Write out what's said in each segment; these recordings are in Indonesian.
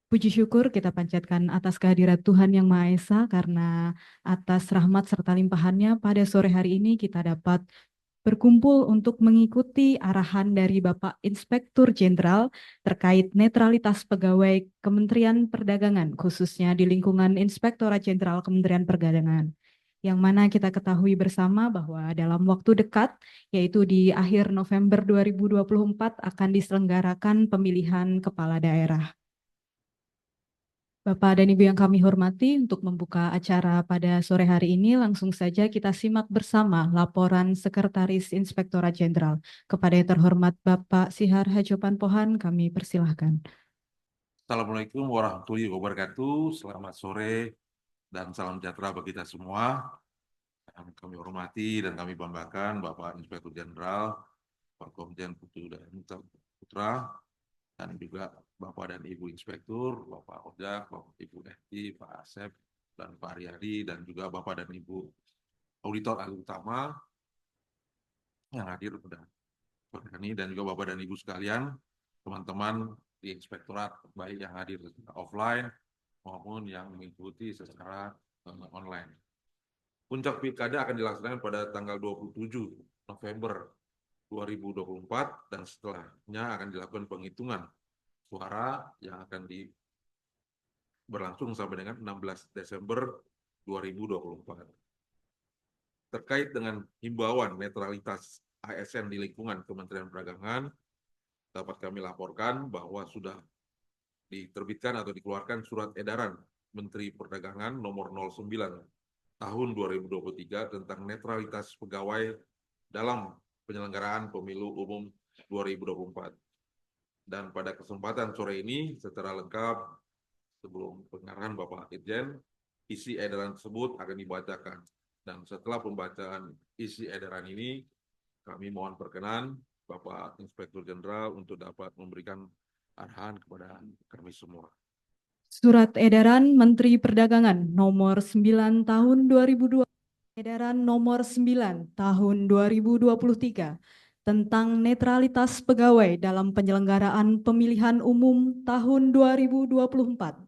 Puji syukur kita panjatkan atas kehadirat Tuhan Yang Maha Esa karena atas rahmat serta limpahannya pada sore hari ini kita dapat berkumpul untuk mengikuti arahan dari Bapak Inspektur Jenderal terkait netralitas pegawai Kementerian Perdagangan, khususnya di lingkungan Inspektorat Jenderal Kementerian Perdagangan. Yang mana kita ketahui bersama bahwa dalam waktu dekat, yaitu di akhir November 2024 akan diselenggarakan pemilihan kepala daerah. Bapak dan Ibu yang kami hormati, untuk membuka acara pada sore hari ini, langsung saja kita simak bersama laporan Sekretaris Inspektorat Jenderal. Kepada yang terhormat Bapak Sihar Hadjopan Pohan, kami persilahkan. Assalamualaikum warahmatullahi wabarakatuh. Selamat sore dan salam sejahtera bagi kita semua. Yang kami hormati dan kami banggakan Bapak Inspektur Jenderal, Pak Komjen Putra, dan juga Bapak dan Ibu Inspektur, Bapak Ojak, Bapak Ibu Eti, Pak Asep, dan Pak Aryadi, dan juga Bapak dan Ibu Auditor Ahli Utama yang hadir pada sore ini, dan juga Bapak dan Ibu sekalian, teman-teman di Inspektorat, baik yang hadir offline maupun yang mengikuti secara online. Puncak Pilkada akan dilaksanakan pada tanggal 27 November 2024 dan setelahnya akan dilakukan penghitungan suara yang akan berlangsung sampai dengan 16 Desember 2024. Terkait dengan himbauan netralitas ASN di lingkungan Kementerian Perdagangan, dapat kami laporkan bahwa sudah diterbitkan atau dikeluarkan surat edaran Menteri Perdagangan nomor 09 tahun 2023 tentang netralitas pegawai dalam penyelenggaraan pemilu umum 2024. Dan pada kesempatan sore ini secara lengkap sebelum pengarahan Bapak Irjen, isi edaran tersebut akan dibacakan. Dan setelah pembacaan isi edaran ini, kami mohon perkenan Bapak Inspektur Jenderal untuk dapat memberikan arahan kepada kami semua. Surat Edaran Menteri Perdagangan nomor 9 tahun 2002, Edaran nomor 9 tahun 2023 tentang netralitas pegawai dalam penyelenggaraan pemilihan umum tahun 2024.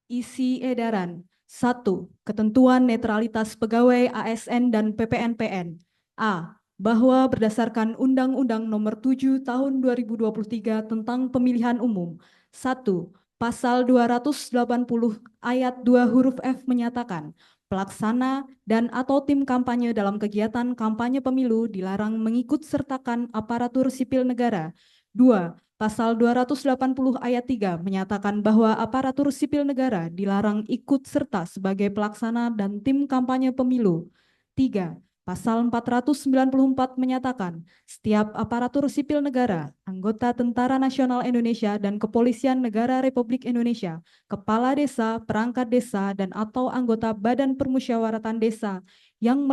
Isi edaran 1. Ketentuan netralitas pegawai ASN dan PPNPN. A. Bahwa berdasarkan Undang-Undang Nomor 7 Tahun 2023 tentang Pemilihan Umum. 1. Pasal 280 ayat 2 huruf F menyatakan pelaksana dan atau tim kampanye dalam kegiatan kampanye pemilu dilarang mengikut sertakan aparatur sipil negara. 2. Pasal 280 ayat 3 menyatakan bahwa aparatur sipil negara dilarang ikut serta sebagai pelaksana dan tim kampanye pemilu. 3. Pasal 494 menyatakan setiap aparatur sipil negara, anggota Tentara Nasional Indonesia dan Kepolisian Negara Republik Indonesia, kepala desa, perangkat desa, dan atau anggota Badan Permusyawaratan Desa yang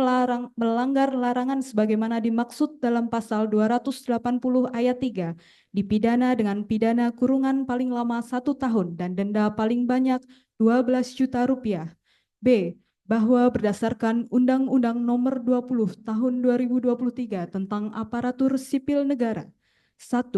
melanggar larangan sebagaimana dimaksud dalam pasal 280 ayat 3 dipidana dengan pidana kurungan paling lama 1 tahun dan denda paling banyak 12 juta rupiah. B. Bahwa berdasarkan Undang-Undang Nomor 20 Tahun 2023 tentang Aparatur Sipil Negara. 1.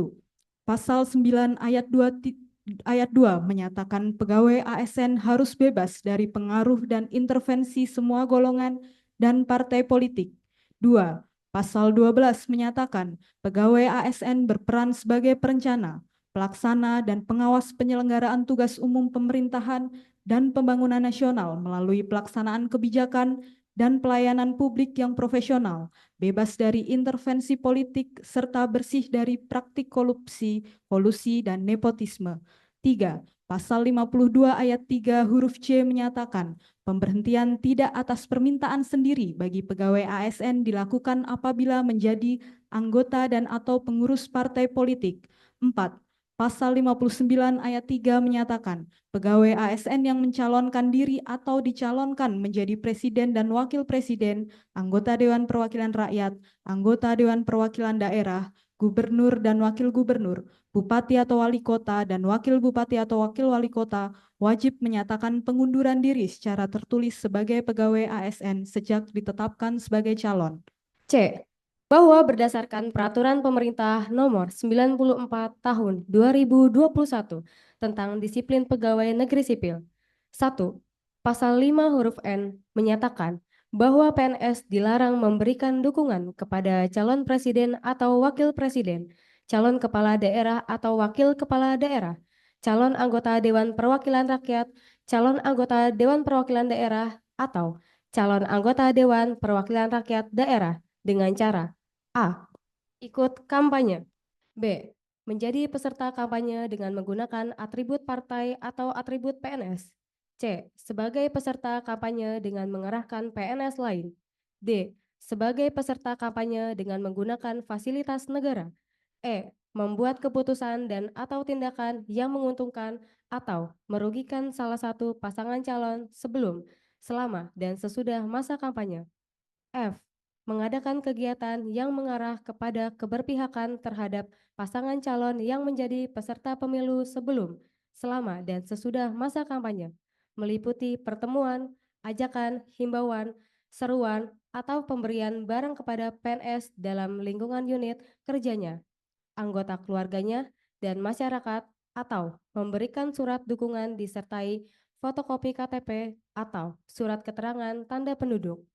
Pasal 9 ayat 2 menyatakan pegawai ASN harus bebas dari pengaruh dan intervensi semua golongan dan partai politik. 2. Pasal 12 menyatakan pegawai ASN berperan sebagai perencana, pelaksana, dan pengawas penyelenggaraan tugas umum pemerintahan dan pembangunan nasional melalui pelaksanaan kebijakan dan pelayanan publik yang profesional, bebas dari intervensi politik, serta bersih dari praktik korupsi, kolusi, dan nepotisme. 3. Pasal 52 ayat 3 huruf C menyatakan pemberhentian tidak atas permintaan sendiri bagi pegawai ASN dilakukan apabila menjadi anggota dan atau pengurus partai politik. 4. Pasal 59 ayat 3 menyatakan pegawai ASN yang mencalonkan diri atau dicalonkan menjadi presiden dan wakil presiden, anggota Dewan Perwakilan Rakyat, anggota Dewan Perwakilan Daerah, gubernur dan wakil gubernur, bupati atau wali kota, dan wakil bupati atau wakil wali kota wajib menyatakan pengunduran diri secara tertulis sebagai pegawai ASN sejak ditetapkan sebagai calon. C. bahwa berdasarkan Peraturan Pemerintah Nomor 94 Tahun 2021 tentang Disiplin Pegawai Negeri Sipil. 1. Pasal 5 huruf N menyatakan bahwa PNS dilarang memberikan dukungan kepada calon presiden atau wakil presiden, calon kepala daerah atau wakil kepala daerah, calon anggota Dewan Perwakilan Rakyat, calon anggota Dewan Perwakilan Daerah, atau calon anggota Dewan Perwakilan Rakyat Daerah dengan cara A. Ikut kampanye. B. Menjadi peserta kampanye dengan menggunakan atribut partai atau atribut PNS. C. Sebagai peserta kampanye dengan mengerahkan PNS lain. D. Sebagai peserta kampanye dengan menggunakan fasilitas negara. E. Membuat keputusan dan atau tindakan yang menguntungkan atau merugikan salah satu pasangan calon sebelum, selama, dan sesudah masa kampanye. F. Mengadakan kegiatan yang mengarah kepada keberpihakan terhadap pasangan calon yang menjadi peserta pemilu sebelum, selama, dan sesudah masa kampanye, meliputi pertemuan, ajakan, himbauan, seruan, atau pemberian barang kepada PNS dalam lingkungan unit kerjanya, anggota keluarganya, dan masyarakat, atau memberikan surat dukungan disertai fotokopi KTP atau surat keterangan tanda penduduk.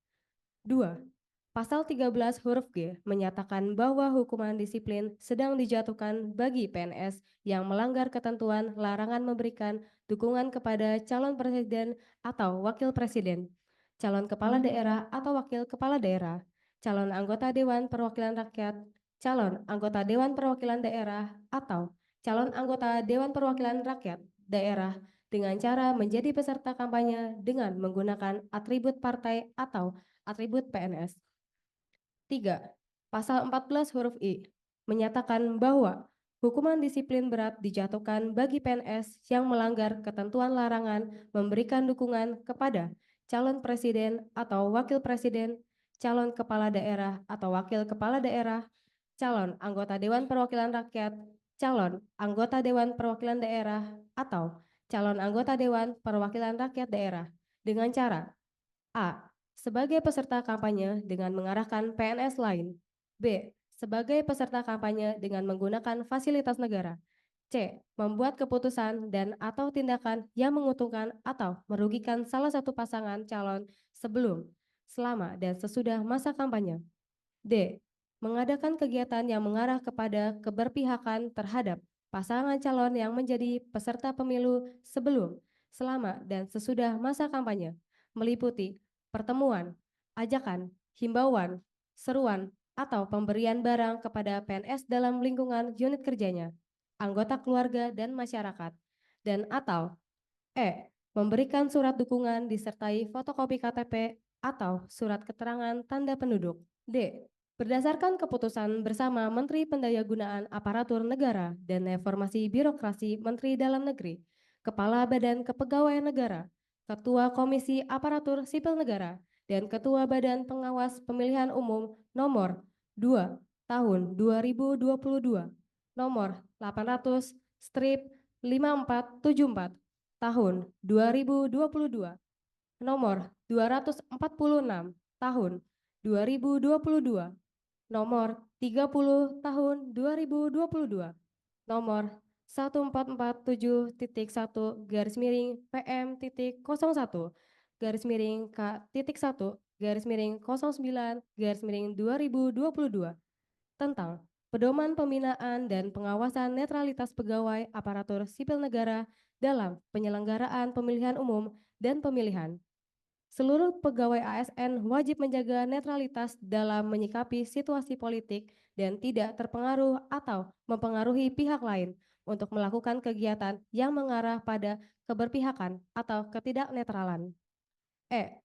2. Pasal 13 huruf G menyatakan bahwa hukuman disiplin sedang dijatuhkan bagi PNS yang melanggar ketentuan larangan memberikan dukungan kepada calon presiden atau wakil presiden, calon kepala daerah atau wakil kepala daerah, calon anggota Dewan Perwakilan Rakyat, calon anggota Dewan Perwakilan Daerah, atau calon anggota Dewan Perwakilan Rakyat daerah dengan cara menjadi peserta kampanye dengan menggunakan atribut partai atau atribut PNS. 3. Pasal 14 huruf I menyatakan bahwa hukuman disiplin berat dijatuhkan bagi PNS yang melanggar ketentuan larangan memberikan dukungan kepada calon presiden atau wakil presiden, calon kepala daerah atau wakil kepala daerah, calon anggota Dewan Perwakilan Rakyat, calon anggota Dewan Perwakilan Daerah, atau calon anggota Dewan Perwakilan Rakyat Daerah dengan cara A. Sebagai peserta kampanye dengan mengarahkan PNS lain. B. Sebagai peserta kampanye dengan menggunakan fasilitas negara. C. Membuat keputusan dan atau tindakan yang menguntungkan atau merugikan salah satu pasangan calon sebelum, selama, dan sesudah masa kampanye. D. Mengadakan kegiatan yang mengarah kepada keberpihakan terhadap pasangan calon yang menjadi peserta pemilu sebelum, selama, dan sesudah masa kampanye, meliputi pertemuan, ajakan, himbauan, seruan, atau pemberian barang kepada PNS dalam lingkungan unit kerjanya, anggota keluarga dan masyarakat, dan atau E. Memberikan surat dukungan disertai fotokopi KTP atau surat keterangan tanda penduduk. D. Berdasarkan keputusan bersama Menteri Pendayagunaan Aparatur Negara dan Reformasi Birokrasi Menteri Dalam Negeri, Kepala Badan Kepegawaian Negara, Ketua Komisi Aparatur Sipil Negara, dan Ketua Badan Pengawas Pemilihan Umum Nomor 2 Tahun 2022, Nomor 800/5474 Tahun 2022, Nomor 246 Tahun 2022, Nomor 30 Tahun 2022, Nomor 1447.1-PM.K.1-09-2022 tentang Pedoman Pembinaan dan Pengawasan Netralitas Pegawai Aparatur Sipil Negara dalam penyelenggaraan pemilihan umum dan pemilihan. Seluruh pegawai ASN wajib menjaga netralitas dalam menyikapi situasi politik dan tidak terpengaruh atau mempengaruhi pihak lain untuk melakukan kegiatan yang mengarah pada keberpihakan atau ketidaknetralan. E.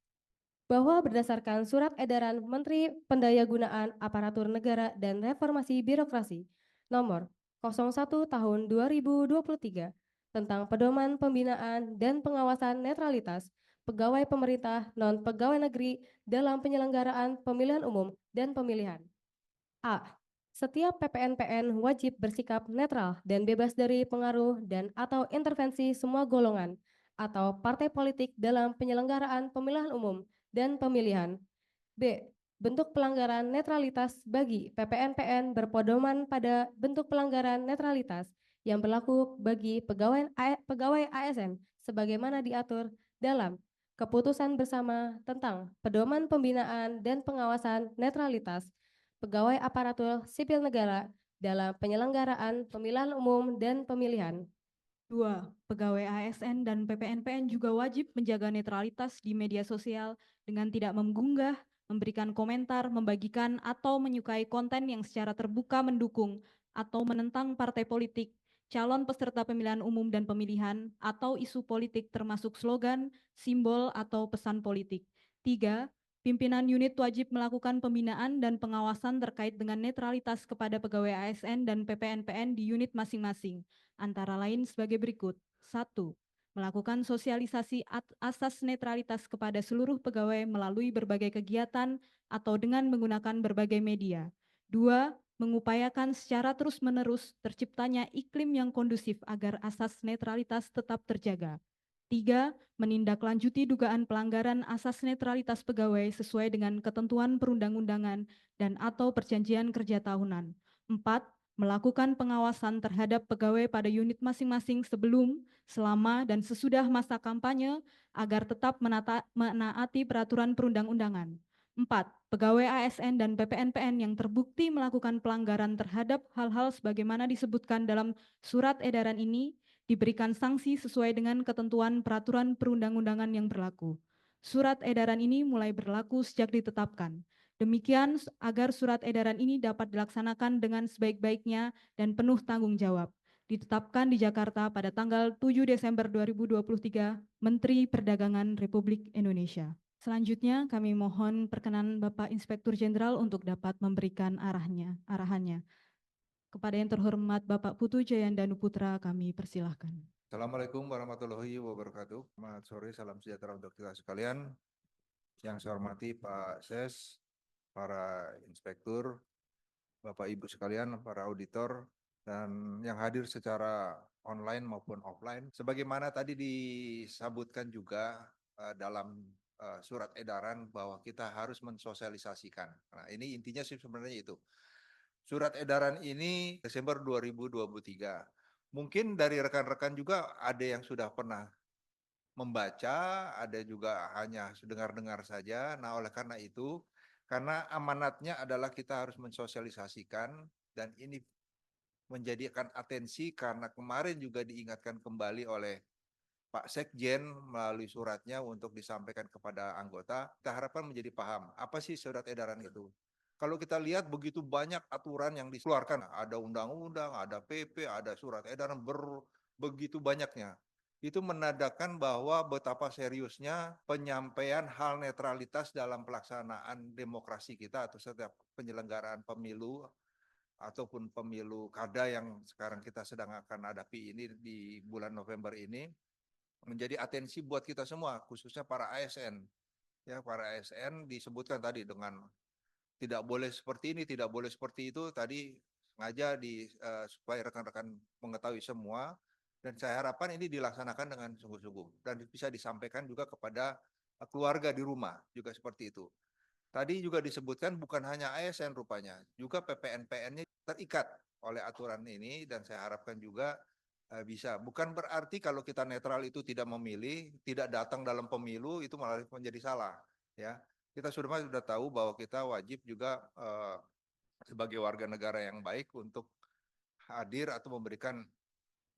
Bahwa berdasarkan Surat Edaran Menteri Pendayagunaan Aparatur Negara dan Reformasi Birokrasi Nomor 01 Tahun 2023 tentang Pedoman Pembinaan dan Pengawasan Netralitas Pegawai Pemerintah Non-Pegawai Negeri dalam Penyelenggaraan Pemilihan Umum dan Pemilihan. A. Setiap PPNPN wajib bersikap netral dan bebas dari pengaruh dan atau intervensi semua golongan atau partai politik dalam penyelenggaraan pemilihan umum dan pemilihan. B. bentuk pelanggaran netralitas bagi PPNPN berpedoman pada bentuk pelanggaran netralitas yang berlaku bagi pegawai ASN sebagaimana diatur dalam Keputusan Bersama tentang Pedoman Pembinaan dan Pengawasan Netralitas Pegawai Aparatur Sipil Negara dalam penyelenggaraan pemilihan umum dan pemilihan. 2. Pegawai ASN dan PPNPN juga wajib menjaga netralitas di media sosial dengan tidak mengunggah, memberikan komentar, membagikan, atau menyukai konten yang secara terbuka mendukung atau menentang partai politik, calon peserta pemilihan umum dan pemilihan, atau isu politik termasuk slogan, simbol, atau pesan politik. 3. Pimpinan unit wajib melakukan pembinaan dan pengawasan terkait dengan netralitas kepada pegawai ASN dan PPNPN di unit masing-masing, antara lain sebagai berikut. 1. Melakukan sosialisasi asas netralitas kepada seluruh pegawai melalui berbagai kegiatan atau dengan menggunakan berbagai media. 2. Mengupayakan secara terus-menerus terciptanya iklim yang kondusif agar asas netralitas tetap terjaga. 3. Menindaklanjuti dugaan pelanggaran asas netralitas pegawai sesuai dengan ketentuan perundang-undangan dan atau perjanjian kerja tahunan. 4. Melakukan pengawasan terhadap pegawai pada unit masing-masing sebelum, selama, dan sesudah masa kampanye agar tetap menaati peraturan perundang-undangan. 4. Pegawai ASN dan PPNPN yang terbukti melakukan pelanggaran terhadap hal-hal sebagaimana disebutkan dalam surat edaran ini diberikan sanksi sesuai dengan ketentuan peraturan perundang-undangan yang berlaku. Surat edaran ini mulai berlaku sejak ditetapkan. Demikian agar surat edaran ini dapat dilaksanakan dengan sebaik-baiknya dan penuh tanggung jawab. Ditetapkan di Jakarta pada tanggal 7 Desember 2023, Menteri Perdagangan Republik Indonesia. Selanjutnya kami mohon perkenan Bapak Inspektur Jenderal untuk dapat memberikan arahannya. Kepada yang terhormat Bapak Putu Jayandanu Putra kami persilahkan. Assalamualaikum warahmatullahi wabarakatuh. Selamat sore, salam sejahtera untuk kita sekalian. Yang saya hormati Pak Ses, para inspektur, Bapak Ibu sekalian, para auditor, dan yang hadir secara online maupun offline. Sebagaimana tadi disebutkan juga dalam surat edaran bahwa kita harus mensosialisasikan. Nah, ini intinya sih sebenarnya itu. Surat edaran ini Desember 2023. Mungkin dari rekan-rekan juga ada yang sudah pernah membaca, ada juga hanya dengar-dengar saja. Nah, oleh karena itu, karena amanatnya adalah kita harus mensosialisasikan, dan ini menjadikan atensi karena kemarin juga diingatkan kembali oleh Pak Sekjen melalui suratnya untuk disampaikan kepada anggota. Kita harapkan menjadi paham, apa sih surat edaran itu? Kalau kita lihat begitu banyak aturan yang dikeluarkan, ada undang-undang, ada PP, ada surat edaran, begitu banyaknya. Itu menandakan bahwa betapa seriusnya penyampaian hal netralitas dalam pelaksanaan demokrasi kita atau setiap penyelenggaraan pemilu ataupun pemilu kada yang sekarang kita sedang akan hadapi ini di bulan November ini, menjadi atensi buat kita semua, khususnya para ASN. Ya, para ASN disebutkan tadi dengan tidak boleh seperti ini, tidak boleh seperti itu. Tadi sengaja supaya rekan-rekan mengetahui semua, dan saya harapkan ini dilaksanakan dengan sungguh-sungguh dan bisa disampaikan juga kepada keluarga di rumah juga seperti itu. Tadi juga disebutkan bukan hanya ASN rupanya, juga PPNPN-nya terikat oleh aturan ini, dan saya harapkan juga bisa. Bukan berarti kalau kita netral itu tidak memilih, tidak datang dalam pemilu, itu malah menjadi salah. Ya, kita sudah tahu bahwa kita wajib juga sebagai warga negara yang baik untuk hadir atau memberikan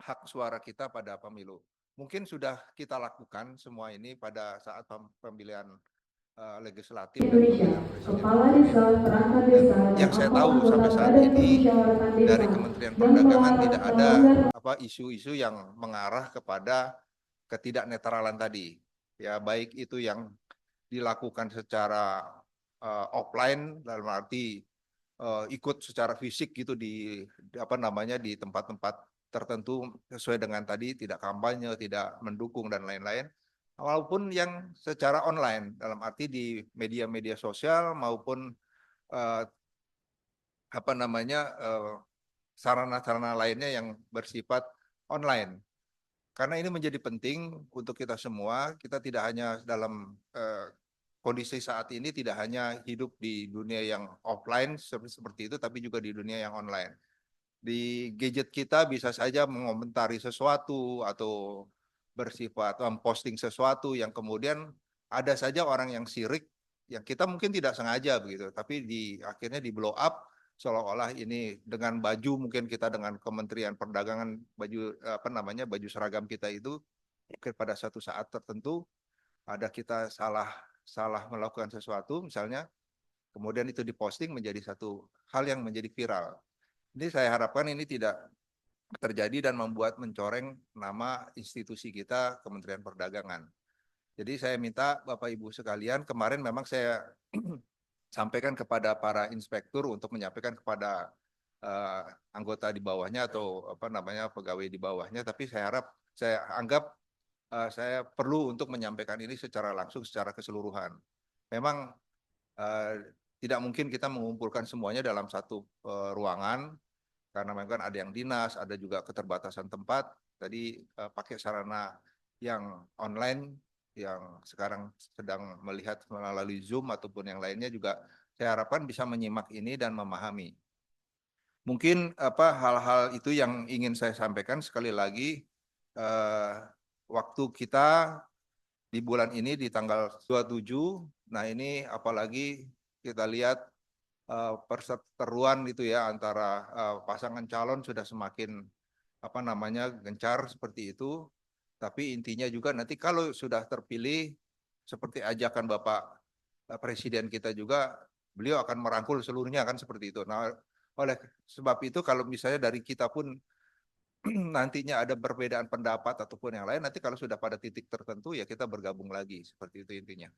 hak suara kita pada pemilu. Mungkin sudah kita lakukan semua ini pada saat pemilihan legislatif dan pemilihan presiden. Yang saya tahu sampai saat ini dari Kementerian Perdagangan tidak ada isu-isu yang mengarah kepada ketidaknetralan tadi. Ya, baik itu yang dilakukan secara offline dalam arti ikut secara fisik gitu di tempat-tempat tertentu sesuai dengan tadi, tidak kampanye, tidak mendukung dan lain-lain, maupun yang secara online dalam arti di media-media sosial maupun sarana-sarana lainnya yang bersifat online. Karena ini menjadi penting untuk kita semua. Kita tidak hanya dalam kondisi saat ini tidak hanya hidup di dunia yang offline seperti itu, tapi juga di dunia yang online. Di gadget kita bisa saja mengomentari sesuatu atau bersifat memposting sesuatu yang kemudian ada saja orang yang sirik yang kita mungkin tidak sengaja begitu, tapi akhirnya di blow up seolah-olah ini dengan baju, mungkin kita dengan Kementerian Perdagangan baju baju seragam kita itu mungkin pada satu saat tertentu ada kita salah melakukan sesuatu misalnya, kemudian itu diposting menjadi satu hal yang menjadi viral. Ini saya harapkan ini tidak terjadi dan mencoreng nama institusi kita, Kementerian Perdagangan. Jadi saya minta Bapak Ibu sekalian, kemarin memang saya sampaikan kepada para inspektur untuk menyampaikan kepada anggota di bawahnya atau pegawai di bawahnya, tapi saya anggap saya perlu untuk menyampaikan ini secara langsung, secara keseluruhan. Memang tidak mungkin kita mengumpulkan semuanya dalam satu ruangan, karena memang ada yang dinas, ada juga keterbatasan tempat. Tadi pakai sarana yang online, yang sekarang sedang melihat melalui Zoom ataupun yang lainnya juga saya harapkan bisa menyimak ini dan memahami. Mungkin hal-hal itu yang ingin saya sampaikan. Sekali lagi, waktu kita di bulan ini di tanggal 27, nah ini apalagi kita lihat perseteruan itu ya antara pasangan calon sudah semakin gencar seperti itu. Tapi intinya juga nanti kalau sudah terpilih seperti ajakan Bapak Presiden kita juga, beliau akan merangkul seluruhnya kan seperti itu. Nah, oleh sebab itu kalau misalnya dari kita pun nantinya ada perbedaan pendapat ataupun yang lain, nanti kalau sudah pada titik tertentu ya kita bergabung lagi, seperti itu intinya.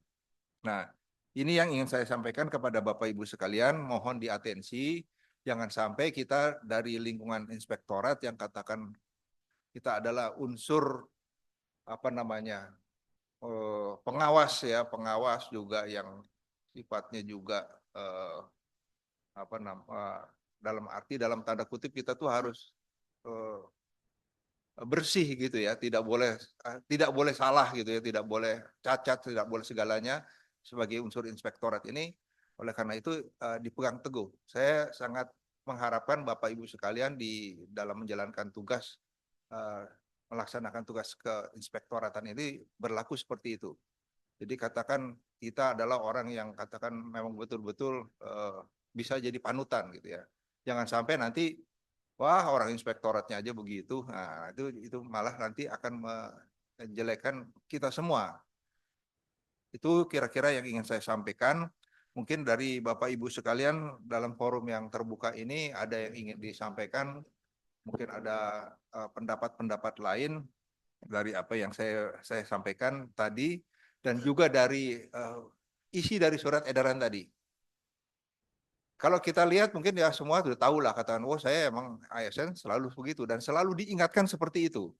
Nah, ini yang ingin saya sampaikan kepada Bapak Ibu sekalian, mohon diatensi, jangan sampai kita dari lingkungan inspektorat yang katakan kita adalah unsur pengawas ya, pengawas juga yang sifatnya juga dalam arti dalam tanda kutip kita tuh harus bersih gitu ya, tidak boleh salah gitu ya, tidak boleh cacat, tidak boleh segalanya sebagai unsur inspektorat ini. Oleh karena itu dipegang teguh. Saya sangat mengharapkan Bapak Ibu sekalian di dalam menjalankan tugas melaksanakan tugas keinspektoratan ini berlaku seperti itu. Jadi katakan kita adalah orang yang katakan memang betul-betul bisa jadi panutan gitu ya. Jangan sampai nanti wah orang inspektoratnya aja begitu. Nah, itu malah nanti akan menjelekkan kita semua. Itu kira-kira yang ingin saya sampaikan. Mungkin dari Bapak Ibu sekalian dalam forum yang terbuka ini ada yang ingin disampaikan. Mungkin ada pendapat-pendapat lain dari apa yang saya sampaikan tadi dan juga dari isi dari surat edaran tadi. Kalau kita lihat mungkin ya semua sudah tahu lah, katakan, oh saya emang ASN selalu begitu dan selalu diingatkan seperti itu.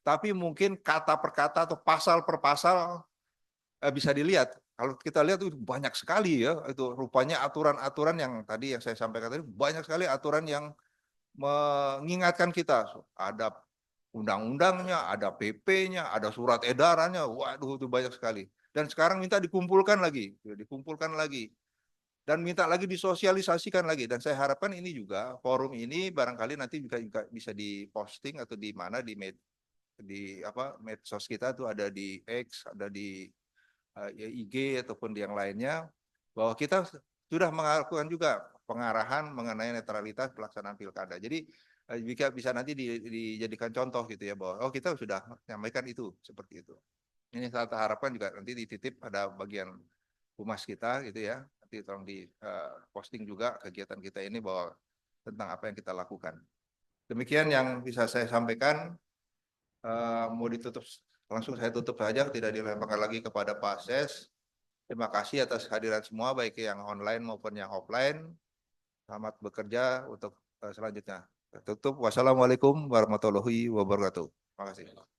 Tapi mungkin kata per kata atau pasal per pasal bisa dilihat. Kalau kita lihat itu banyak sekali ya, itu rupanya aturan-aturan yang tadi yang saya sampaikan tadi banyak sekali aturan yang mengingatkan kita. Ada undang-undangnya, ada PP-nya, ada surat edarannya, waduh itu banyak sekali. Dan sekarang minta dikumpulkan lagi. Dan minta lagi disosialisasikan lagi. Dan saya harapkan ini juga, forum ini barangkali nanti juga bisa diposting atau di mana, di medsos kita tuh ada di X, ada di IG ataupun di yang lainnya, bahwa kita sudah melakukan juga pengarahan mengenai netralitas pelaksanaan pilkada. Jadi bisa nanti dijadikan contoh gitu ya, bahwa oh kita sudah menyampaikan itu seperti itu. Ini saya harapkan juga nanti dititip pada bagian humas kita gitu ya, nanti tolong di posting juga kegiatan kita ini bahwa tentang apa yang kita lakukan. Demikian yang bisa saya sampaikan. Mau ditutup langsung saya tutup saja, tidak dilemparkan lagi kepada Pak Ses. Terima kasih atas kehadiran semua, baik yang online maupun yang offline. Selamat bekerja untuk selanjutnya. Tutup. Wassalamualaikum warahmatullahi wabarakatuh. Terima kasih.